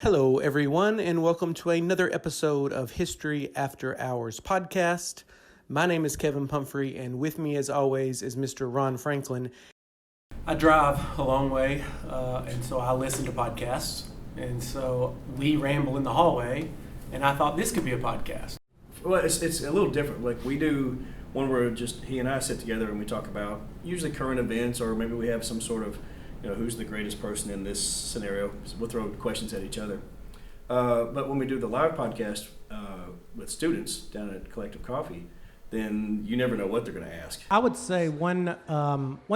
Hello, everyone, and welcome to another episode of History After Hours podcast. My name is Kevin Pumphrey, and with me, as always, is Mr. Ron Franklin. I drive a long way, and so I listen to podcasts, and so we ramble in the hallway, and I thought this could be a podcast. Well, it's a little different. Like we do one where just he and I sit together and we talk about usually current events, or maybe we have some sort of, who's the greatest person in this scenario. So we'll throw questions at each other. But when we do the live podcast with students down at Collective Coffee, then you never know what they're going to ask. I would say one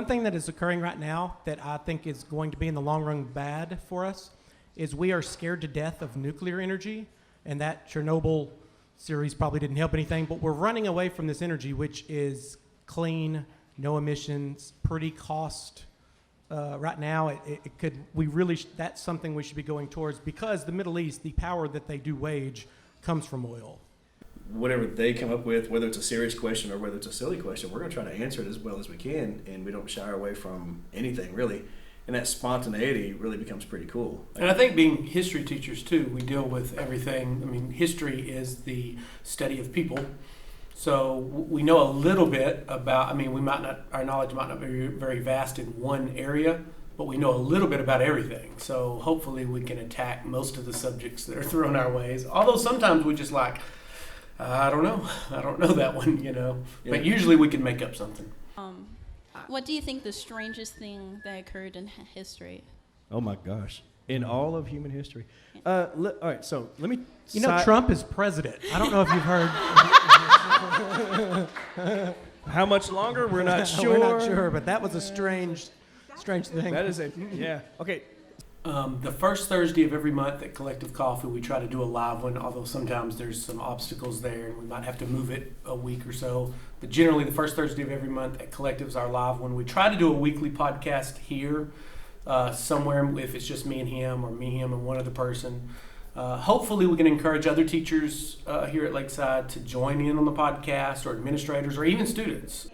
thing that is occurring right now that I think is going to be in the long run bad for us is we are scared to death of nuclear energy, and that Chernobyl series probably didn't help anything, but we're running away from this energy, which is clean, no emissions, pretty cost. Right now, that's something we should be going towards, because the Middle East, the power that they do wage comes from oil. Whatever they come up with, whether it's a serious question or whether it's a silly question, we're going to try to answer it as well as we can, and we don't shy away from anything, really. And that spontaneity really becomes pretty cool. And I think being history teachers, too, we deal with everything. I mean, history is the study of people. So we know a little bit about, our knowledge might not be very vast in one area, but we know a little bit about everything. So hopefully we can attack most of the subjects that are thrown our ways. Although sometimes we just I don't know that one, Yeah. But usually we can make up something. What do you think the strangest thing that occurred in history? Oh my gosh. In all of human history. All right, so let me... Trump is president. I don't know if you've heard. How much longer? We're not sure. We're not sure, but that was a strange thing. That is yeah. Okay. The first Thursday of every month at Collective Coffee, we try to do a live one, although sometimes there's some obstacles there and we might have to move it a week or so. But generally, the first Thursday of every month at Collective is our live one. We try to do a weekly podcast here somewhere, if it's just me and him, or me, him, and one other person. Hopefully, we can encourage other teachers here at Lakeside to join in on the podcast, or administrators, or even students.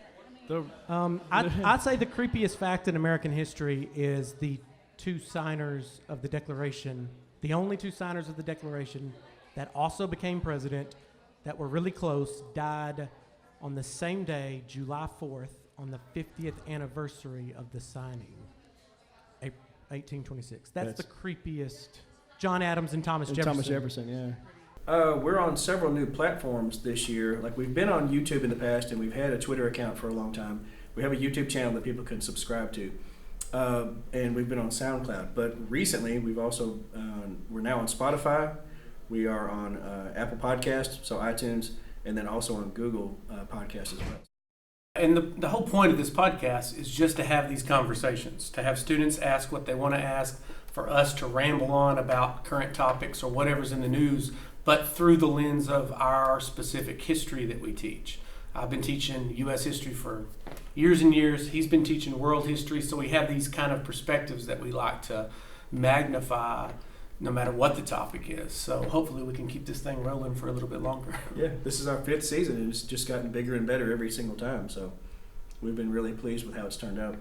I'd say the creepiest fact in American history is the two signers of the Declaration, the only two signers of the Declaration that also became president, that were really close, died on the same day, July 4th, on the 50th anniversary of the signing, 1826. That's the creepiest. John Adams and Thomas Jefferson. Thomas Jefferson, yeah. We're on several new platforms this year. Like, we've been on YouTube in the past, and we've had a Twitter account for a long time. We have a YouTube channel that people can subscribe to. And we've been on SoundCloud, but recently we've also we're now on Spotify. We are on Apple Podcasts, so iTunes, and then also on Google Podcasts as well. And the whole point of this podcast is just to have these conversations, to have students ask what they want to ask, for us to ramble on about current topics or whatever's in the news, but through the lens of our specific history that we teach. I've been teaching U.S. history for years and years. He's been teaching world history, so we have these kind of perspectives that we like to magnify no matter what the topic is. So hopefully we can keep this thing rolling for a little bit longer. Yeah, this is our 5th season, and it's just gotten bigger and better every single time, so we've been really pleased with how it's turned out.